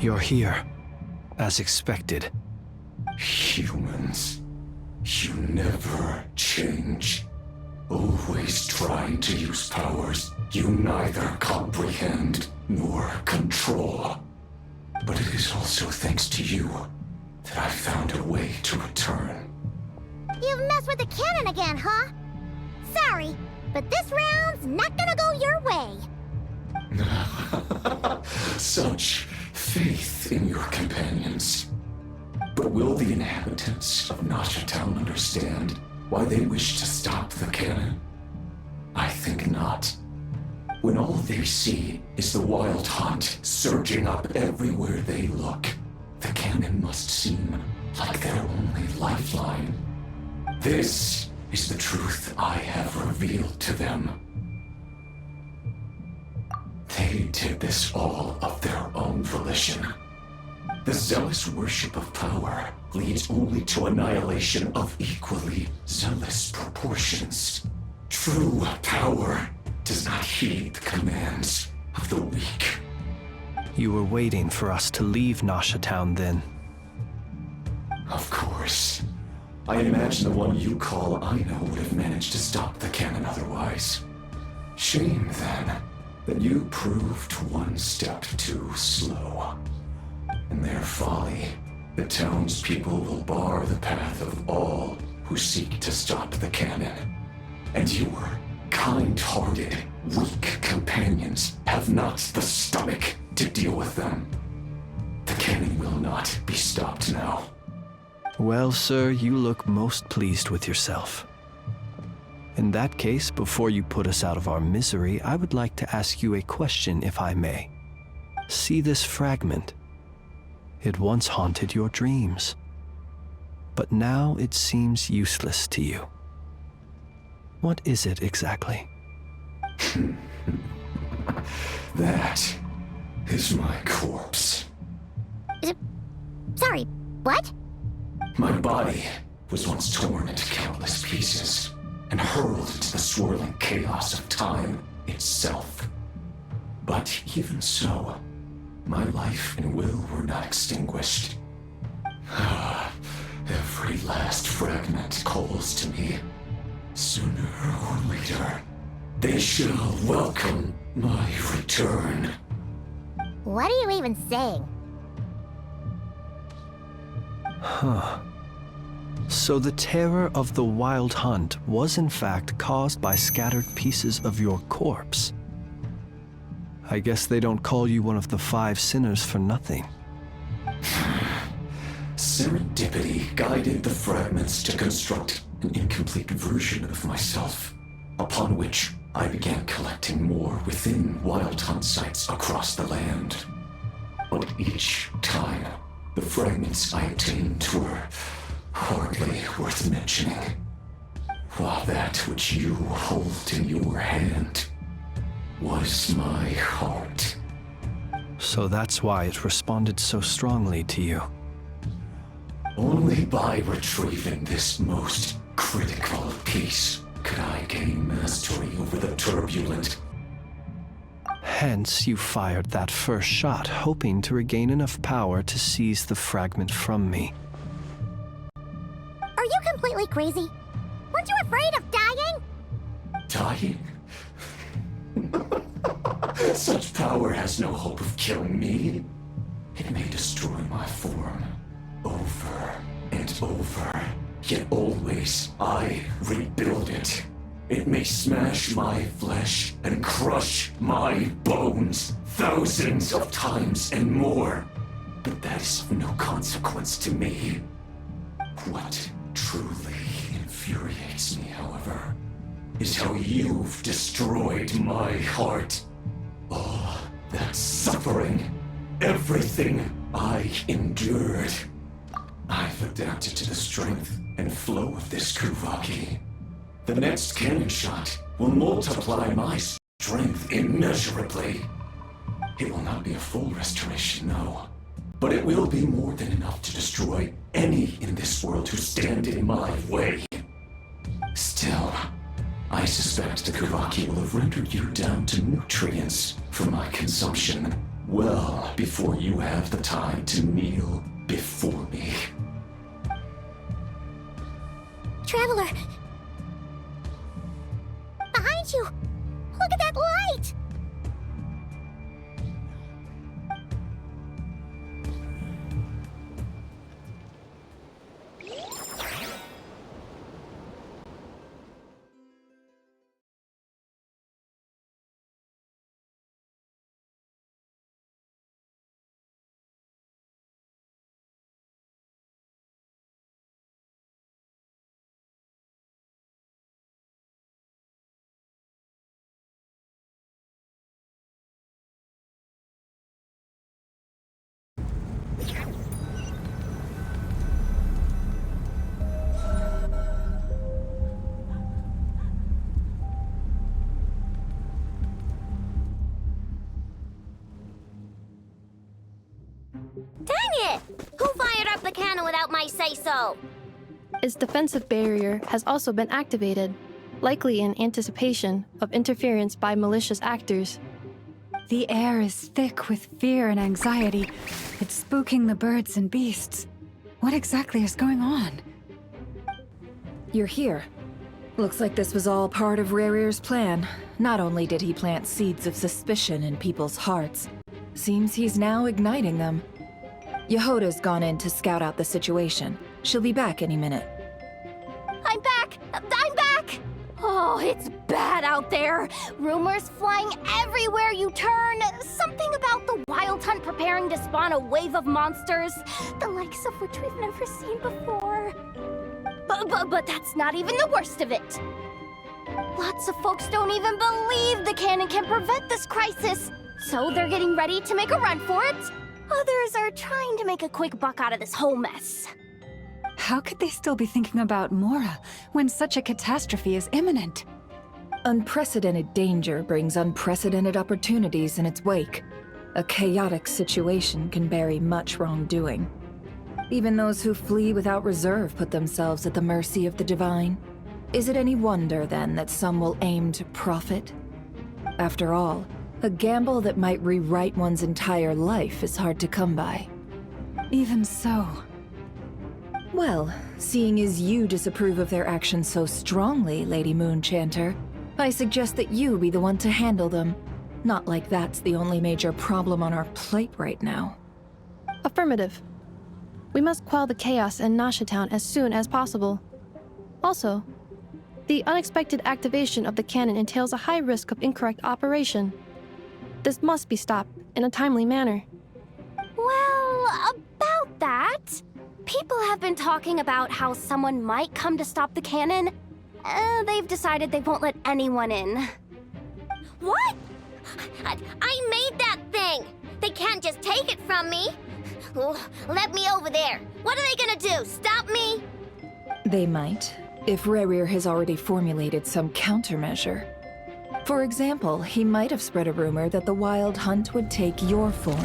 You're here, as expected. Humans, you never change. Always trying to use powers you neither comprehend nor control. But it is also thanks to you that I found a way to return. You've messed with the cannon again, huh? Sorry, but this round's not gonna go your way. Such faith in your companions. But will the inhabitants of Nasha Town understand why they wish to stop the cannon? I think not. When all they see is the wild hunt surging up everywhere they look, the cannon must seem like their only lifeline. This is the truth I have revealed to them. They did this all of their own volition. The zealous worship of power leads only to annihilation of equally zealous proportions. True power does not heed the commands of the weak. You were waiting for us to leave Nasha Town then. Of course. I imagine the one you call Aina would have managed to stop the cannon otherwise. Shame, then, that you proved one step too slow. In their folly, the townspeople will bar the path of all who seek to stop the cannon. And your kind-hearted, weak companions have not the stomach to deal with them. The cannon will not be stopped now. Well, sir, you look most pleased with yourself. In that case, before you put us out of our misery, I would like to ask you a question, if I may. See this fragment? It once haunted your dreams, but now it seems useless to you. What is it exactly? That is my corpse. Sorry, what? My body was once torn into countless pieces and hurled into the swirling chaos of time itself. But even so, my life and will were not extinguished. Every last fragment calls to me. Sooner or later, they shall welcome my return. What are you even saying? Huh. So the terror of the wild hunt was in fact caused by scattered pieces of your corpse. I guess they don't call you one of the 5 sinners for nothing. Serendipity guided the fragments to construct an incomplete version of myself, upon which I began collecting more within wild hunt sites across the land. But each time, the fragments I obtained were hardly worth mentioning, while that which you hold in your hand was my heart. So that's why it responded so strongly to you. Only by retrieving this most critical piece could I gain mastery over the turbulent. Hence, you fired that first shot, hoping to regain enough power to seize the fragment from me. Are you completely crazy? Weren't you afraid of dying? Dying? Such power has no hope of killing me. It may destroy my form over and over, yet always I rebuild it. It may smash my flesh and crush my bones thousands of times and more, but that is of no consequence to me. What truly infuriates me, however, is how you've destroyed my heart. All that suffering, everything I endured. I've adapted to the strength and flow of this Kuvaki. The next cannon shot will multiply my strength immeasurably. It will not be a full restoration, no, but it will be more than enough to destroy any in this world who stand in my way. Still, I suspect the Kuvaki will have rendered you down to nutrients for my consumption Well, before you have the time to kneel before me. Traveler! Behind you! Look at that light! Dang it! Who fired up the cannon without my say-so? Its defensive barrier has also been activated, likely in anticipation of interference by malicious actors. The air is thick with fear and anxiety. It's spooking the birds and beasts. What exactly is going on? You're here. Looks like this was all part of Rarir's plan. Not only did he plant seeds of suspicion in people's hearts, seems he's now igniting them. Yehoda's gone in to scout out the situation. She'll be back any minute. I'm back! I'm back! Oh, it's bad out there. Rumors flying everywhere you turn. Something about the Wild Hunt preparing to spawn a wave of monsters, the likes of which we've never seen before. But that's not even the worst of it. Lots of folks don't even believe the cannon can prevent this crisis, so they're getting ready to make a run for it. Others are trying to make a quick buck out of this whole mess. How could they still be thinking about Mora when such a catastrophe is imminent? Unprecedented danger brings unprecedented opportunities in its wake. A chaotic situation can bury much wrongdoing. Even those who flee without reserve put themselves at the mercy of the divine. Is it any wonder, then, that some will aim to profit? After all, a gamble that might rewrite one's entire life is hard to come by. Even so. Well, seeing as you disapprove of their actions so strongly, Lady Moonchanter, I suggest that you be the one to handle them. Not like that's the only major problem on our plate right now. Affirmative. We must quell the chaos in Nasha Town as soon as possible. Also, the unexpected activation of the cannon entails a high risk of incorrect operation. This must be stopped in a timely manner. Well, about that, people have been talking about how someone might come to stop the cannon. They've decided they won't let anyone in. What? I made that thing! They can't just take it from me! Let me over there! What are they gonna do, stop me? They might, if Rarir has already formulated some countermeasure. For example, he might have spread a rumor that the Wild Hunt would take your form.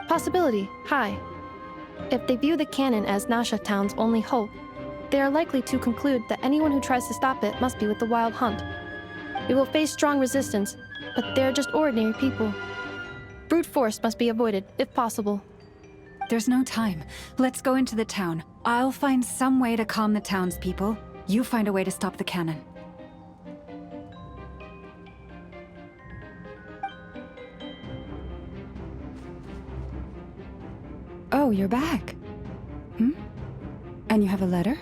Possibility high. If they view the cannon as Nasha Town's only hope, they are likely to conclude that anyone who tries to stop it must be with the Wild Hunt. We will face strong resistance, but they're just ordinary people. Brute force must be avoided, if possible. There's no time. Let's go into the town. I'll find some way to calm the townspeople. You find a way to stop the cannon. Oh, you're back. And you have a letter?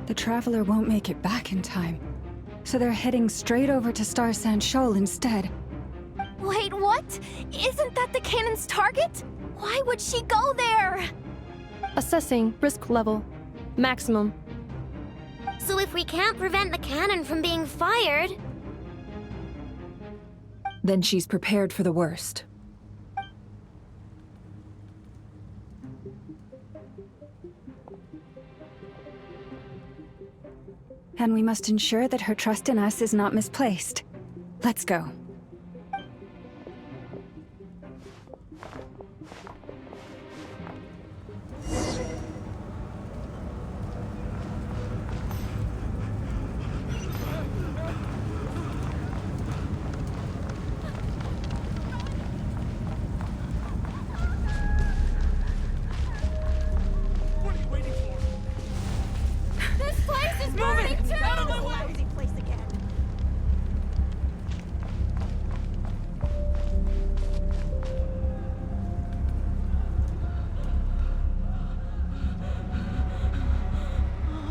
The Traveler won't make it back in time. So they're heading straight over to Star Sand Shoal instead. Wait, what? Isn't that the cannon's target? Why would she go there? Assessing risk level. Maximum. So if we can't prevent the cannon from being fired... Then she's prepared for the worst. And we must ensure that her trust in us is not misplaced. Let's go.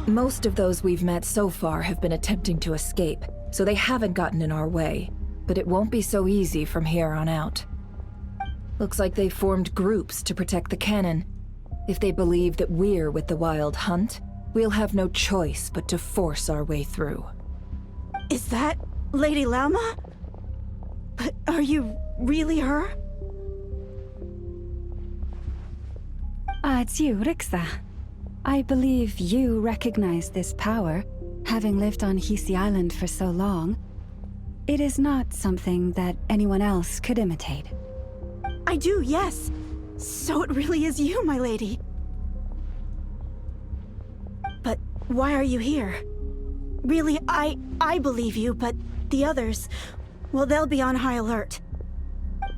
Most of those we've met so far have been attempting to escape, so they haven't gotten in our way. But it won't be so easy from here on out. Looks like they formed groups to protect the cannon. If they believe that we're with the Wild Hunt, we'll have no choice but to force our way through. Is that Lady Lauma? But are you really her? It's you, Rixa. I believe you recognize this power, having lived on Hisi Island for so long. It is not something that anyone else could imitate. I do, yes. So it really is you, my lady. But why are you here? Really, I believe you, but the others, well, they'll be on high alert.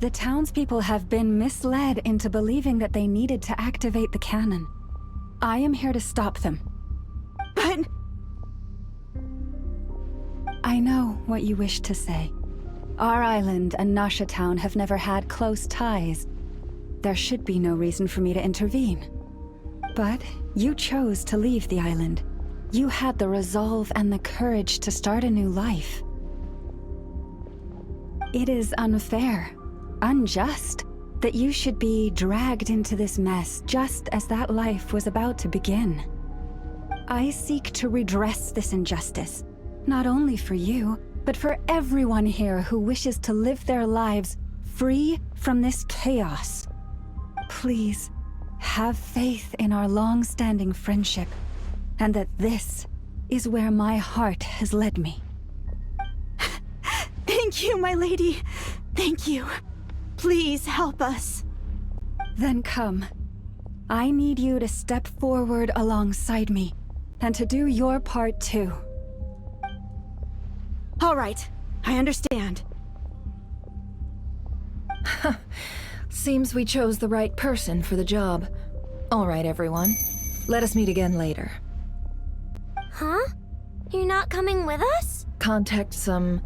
The townspeople have been misled into believing that they needed to activate the cannon. I am here to stop them. But... I know what you wish to say. Our island and Nasha Town have never had close ties. There should be no reason for me to intervene. But you chose to leave the island. You had the resolve and the courage to start a new life. It is unfair, unjust, that you should be dragged into this mess just as that life was about to begin. I seek to redress this injustice, not only for you, but for everyone here who wishes to live their lives free from this chaos. Please, have faith in our long-standing friendship, and that this is where my heart has led me. Thank you, my lady. Thank you. Please help us. Then come. I need you to step forward alongside me, and to do your part too. All right, I understand. Seems we chose the right person for the job. All right, everyone. Let us meet again later. Huh? You're not coming with us? Contact some...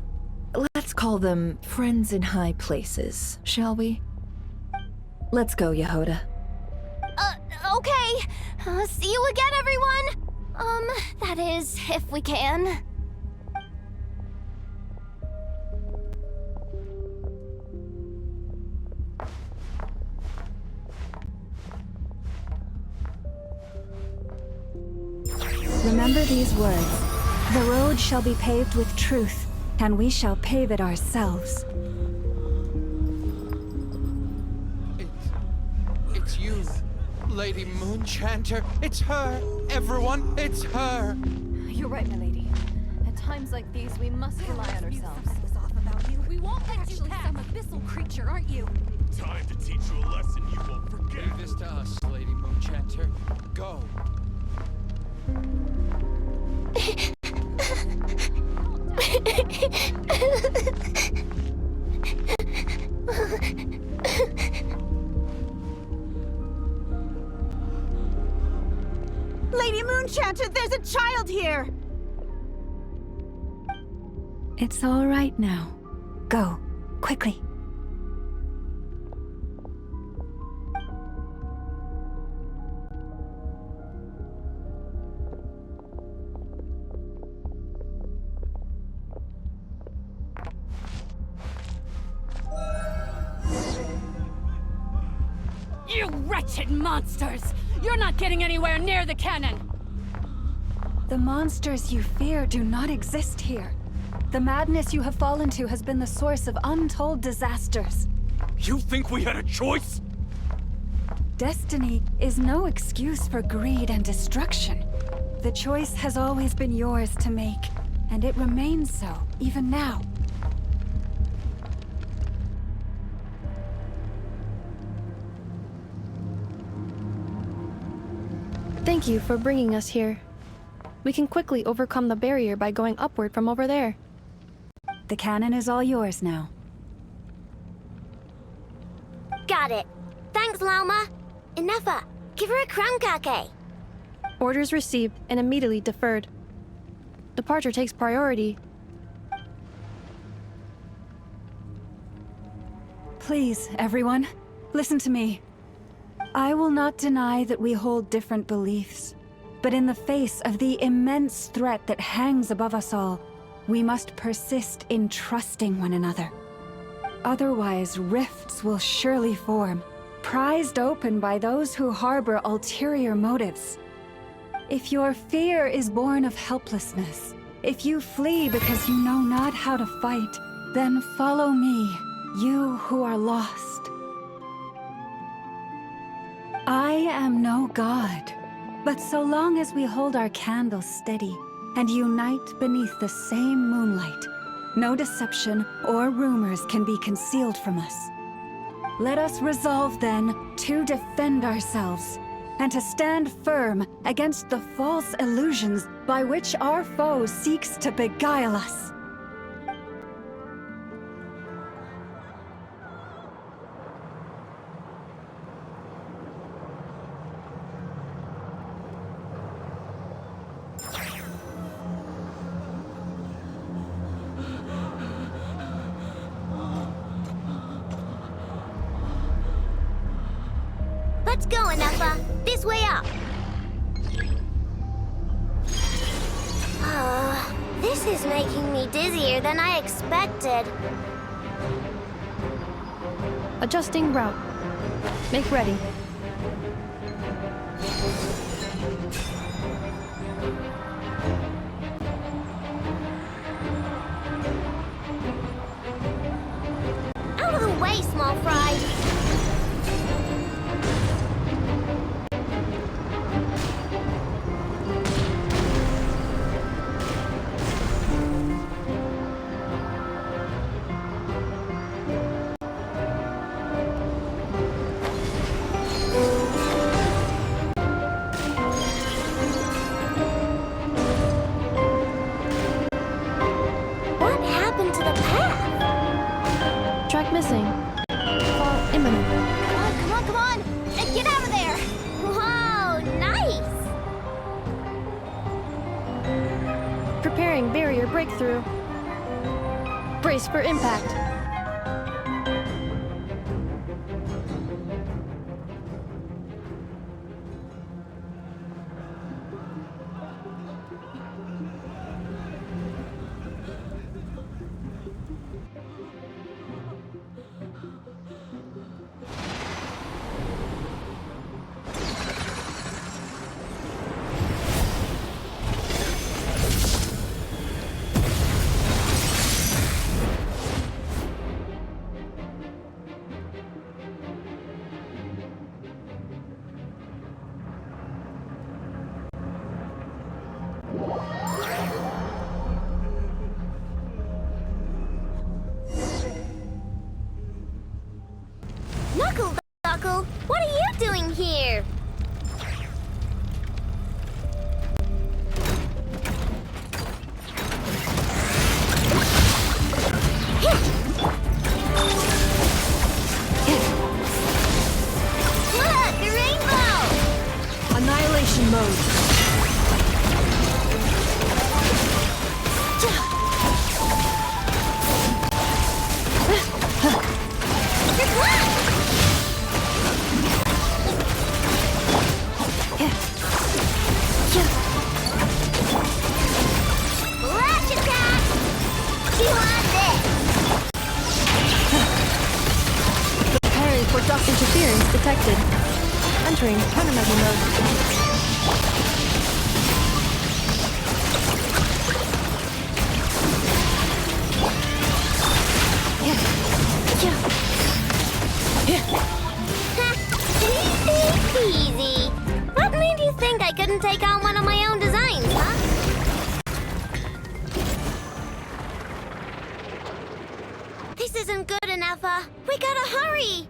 let's call them friends in high places, shall we? Let's go, Yehoda. Okay. See you again, everyone! That is, if we can. Remember these words. The road shall be paved with truth, and we shall pave it ourselves. It's you, Lady Moonchanter. It's her, everyone. It's her. You're right, my lady. At times like these, we must rely on ourselves. We won't let you pass. Some abyssal creature, aren't you? Time to teach you a lesson you won't forget. Leave this to us, Lady Moonchanter. Go. Lady Moonchanter, there's a child here! It's all right now. Go, quickly. You wretched monsters! You're not getting anywhere near the cannon! The monsters you fear do not exist here. The madness you have fallen to has been the source of untold disasters. You think we had a choice? Destiny is no excuse for greed and destruction. The choice has always been yours to make, and it remains so, even now. Thank you for bringing us here. We can quickly overcome the barrier by going upward from over there. The cannon is all yours now. Got it. Thanks, Lauma. Enougha, give her a crown kake. Orders received and immediately deferred. Departure takes priority. Please, everyone, listen to me. I will not deny that we hold different beliefs. But in the face of the immense threat that hangs above us all, we must persist in trusting one another. Otherwise, rifts will surely form, prized open by those who harbor ulterior motives. If your fear is born of helplessness, if you flee because you know not how to fight, then follow me, you who are lost. I am no god, but so long as we hold our candles steady and unite beneath the same moonlight, no deception or rumors can be concealed from us. Let us resolve then to defend ourselves and to stand firm against the false illusions by which our foe seeks to beguile us. Let's go, Anafa. This way up. This is making me dizzier than I expected. Adjusting route. Make ready. Out of the way, small fry. What happened to the path? Track missing. Fall imminent. Come on, come on! Get out of there! Whoa, nice! Preparing barrier breakthrough. Brace for impact. Knuckle, what are you doing here? Look, a rainbow! Annihilation mode. Lash attack! You want this? Preparing for dock interference detected. Entering countermeasure mode. Easy. What made you think I couldn't take on one of my own designs, huh? This isn't good enough, we gotta hurry!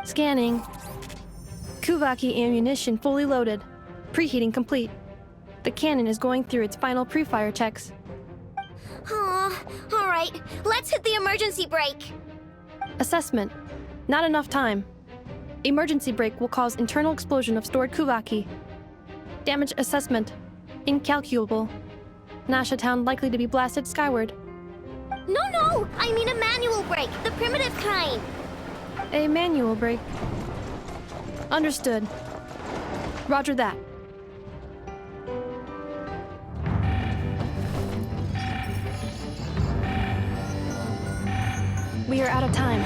Scanning. Kuvaki ammunition fully loaded. Preheating complete. The cannon is going through its final pre-fire checks. Oh, alright. Let's hit the emergency brake. Assessment. Not enough time. Emergency brake will cause internal explosion of stored Kuvaki. Damage assessment. Incalculable. Nasha Town likely to be blasted skyward. No! I mean a manual brake, the primitive kind. A manual brake. Understood. Roger that. We are out of time.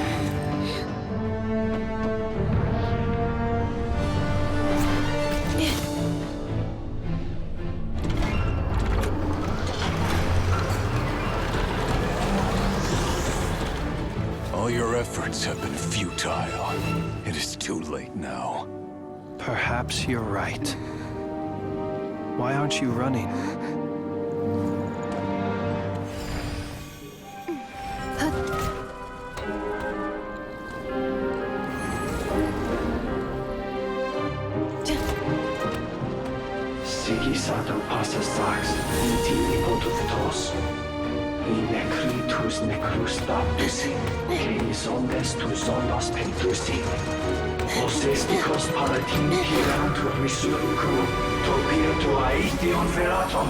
All your efforts have been futile. It is too late now. Perhaps you're right. Why aren't you running? Sigisato passa sax, intimi potutos. In necritus necrus baptisi, que ondes tu zonos pentusi. Os esticos palatini pirantur resurrecru, topieto aethion veratum.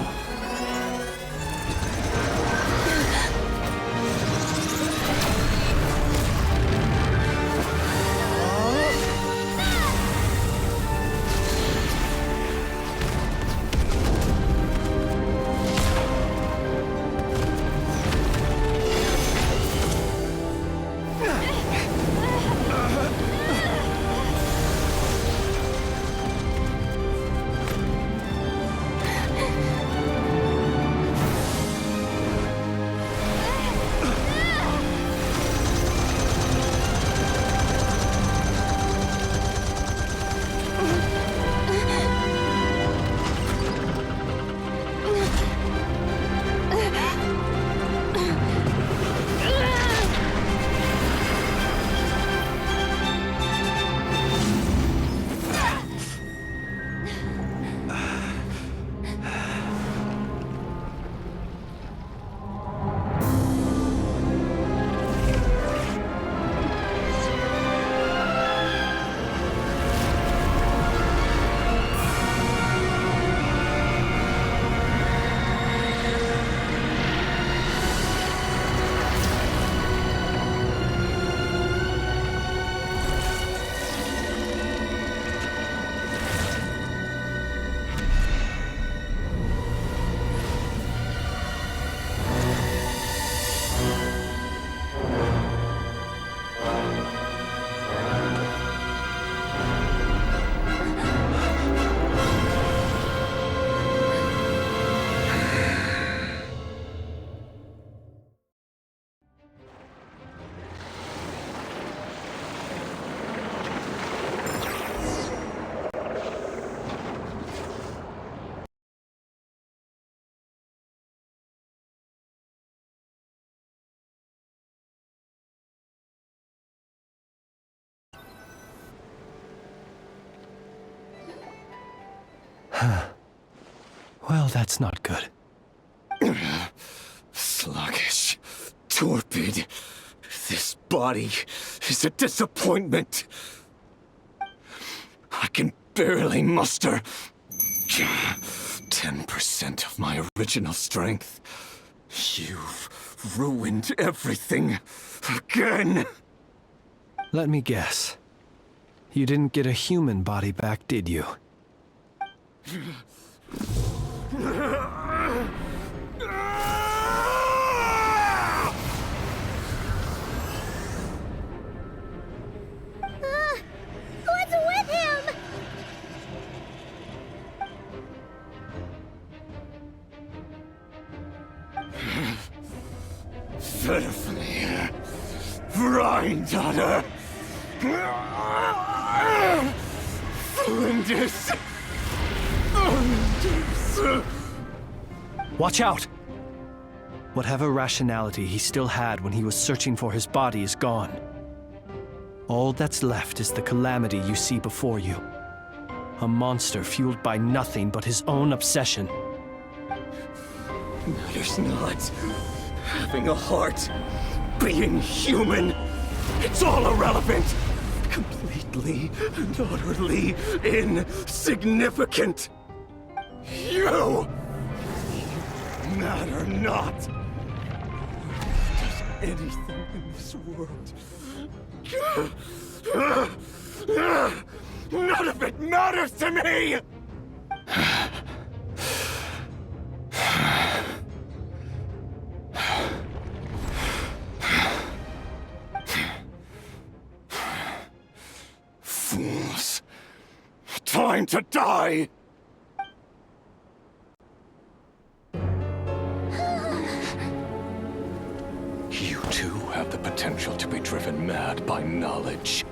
Well, that's not good. Sluggish. Torpid. This body is a disappointment. I can barely muster 10% of my original strength. You've ruined everything again. Let me guess. You didn't get a human body back, did you? What's with him? Pitifully, Rhine-daughter. Flinders. Watch out! Whatever rationality he still had when he was searching for his body is gone. All that's left is the calamity you see before you. A monster fueled by nothing but his own obsession. Matters not. Having a heart. Being human. It's all irrelevant. Completely and utterly insignificant. You matter not. Does anything in this world. None of it matters to me! time to die! You too have the potential to be driven mad by knowledge.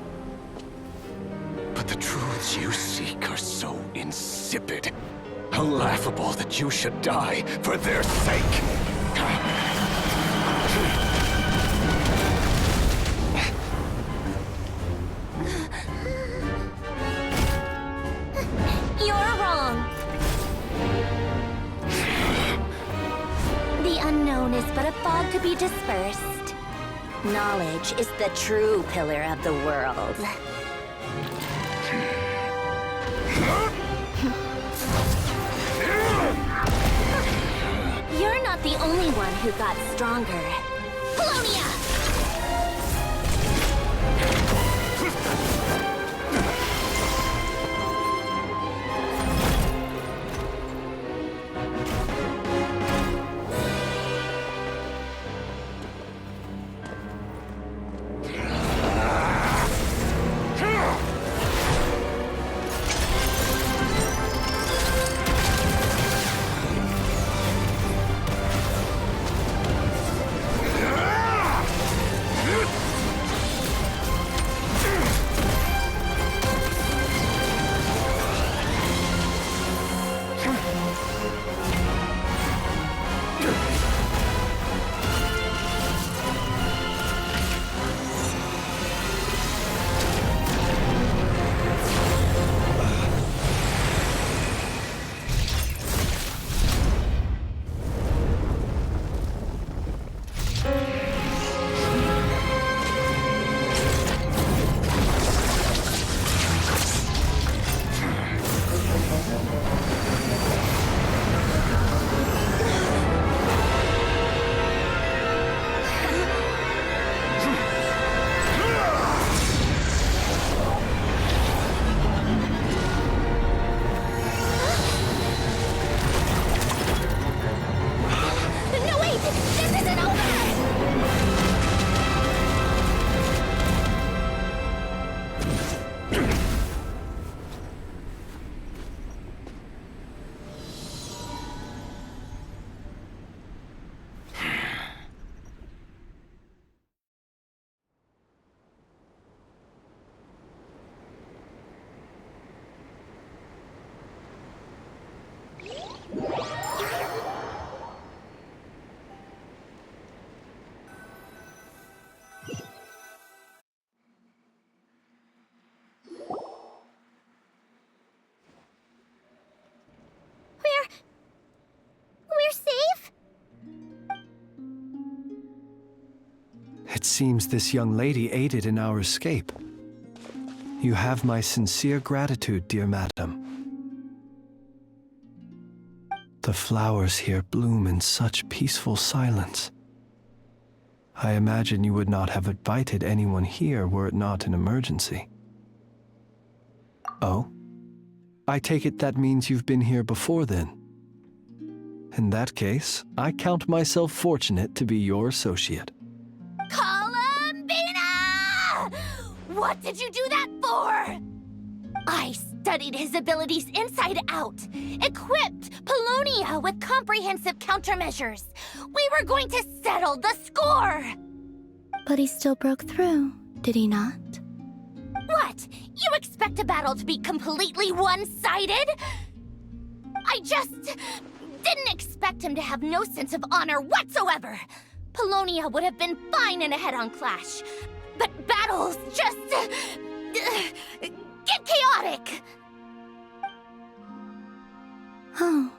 But the truths you seek are so insipid, laughable that you should die for their sake. You're wrong. The unknown is but a fog to be dispersed. Knowledge is the true pillar of the world. You're not the only one who got stronger. Polonia! We're safe? It seems this young lady aided in our escape. You have my sincere gratitude, dear madam. The flowers here bloom in such peaceful silence. I imagine you would not have invited anyone here were it not an emergency. Oh? I take it that means you've been here before then. In that case, I count myself fortunate to be your associate. Columbina! What did you do that for? I studied his abilities inside out, equipped Polonia with comprehensive countermeasures. We were going to settle the score! But he still broke through, did he not? What? You expect a battle to be completely one-sided? I just didn't expect him to have no sense of honor whatsoever. Polonia would have been fine in a head-on clash, but battles just get chaotic. Oh,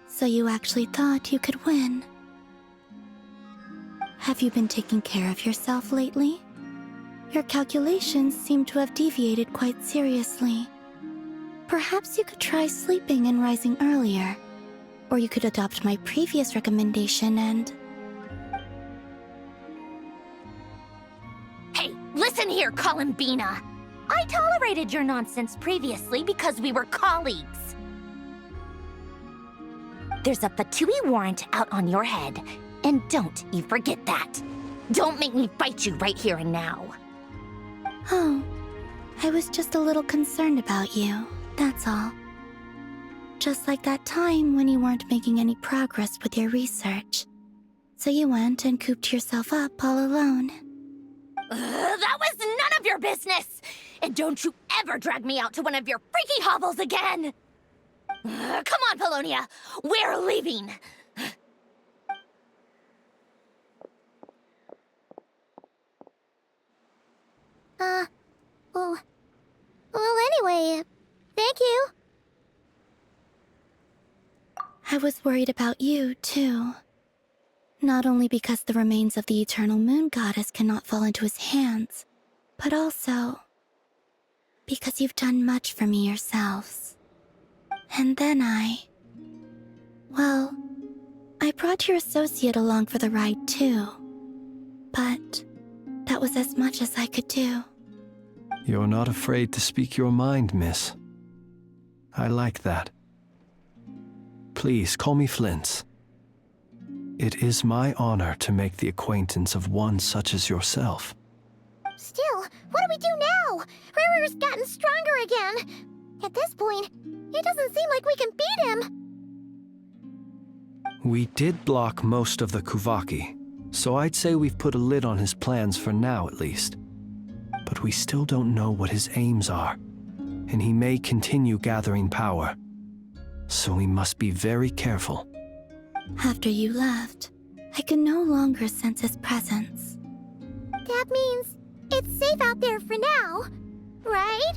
so you actually thought you could win. Have you been taking care of yourself lately? Your calculations seem to have deviated quite seriously. Perhaps you could try sleeping and rising earlier. Or you could adopt my previous recommendation and... Hey, listen here, Columbina. I tolerated your nonsense previously because we were colleagues. There's a Fatui warrant out on your head, and don't you forget that. Don't make me fight you right here and now. Oh, I was just a little concerned about you. That's all. Just like that time when you weren't making any progress with your research. So you went and cooped yourself up all alone. That was none of your business! And don't you ever drag me out to one of your freaky hovels again! Come on, Polonia! We're leaving! Well, anyway, thank you. I was worried about you, too. Not only because the remains of the eternal moon goddess cannot fall into his hands, but also because you've done much for me yourselves. And then I brought your associate along for the ride, too. But that was as much as I could do. You're not afraid to speak your mind, miss. I like that. Please, call me Flintz. It is my honor to make the acquaintance of one such as yourself. Still, what do we do now? Rurer's gotten stronger again. At this point, it doesn't seem like we can beat him. We did block most of the Kuvaki, so I'd say we've put a lid on his plans for now at least. But we still don't know what his aims are, and he may continue gathering power. So we must be very careful. After you left, I could no longer sense his presence. That means it's safe out there for now, right?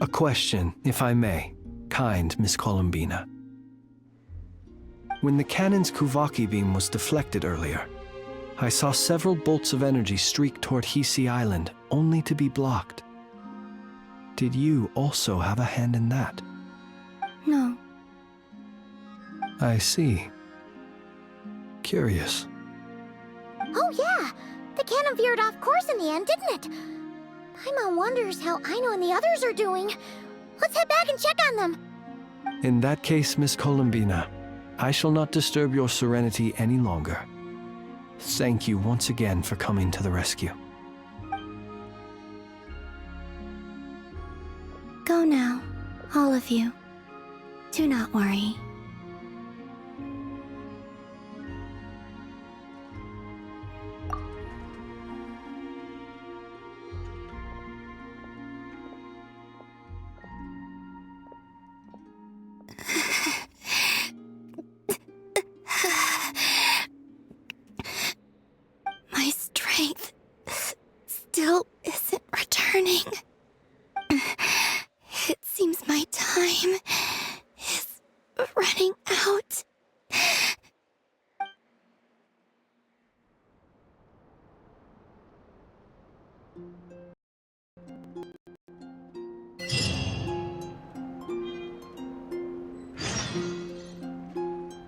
A question, if I may, kind Miss Columbina. When the cannon's Kuvaki beam was deflected earlier, I saw several bolts of energy streak toward Hisi Island, only to be blocked. Did you also have a hand in that? No. I see. Curious. Oh yeah, the cannon veered off course in the end, didn't it? Paimon wonders how Aino and the others are doing. Let's head back and check on them. In that case, Miss Columbina, I shall not disturb your serenity any longer. Thank you once again for coming to the rescue. Go now, all of you. Do not worry. My strength still isn't returning. It seems my time is running out.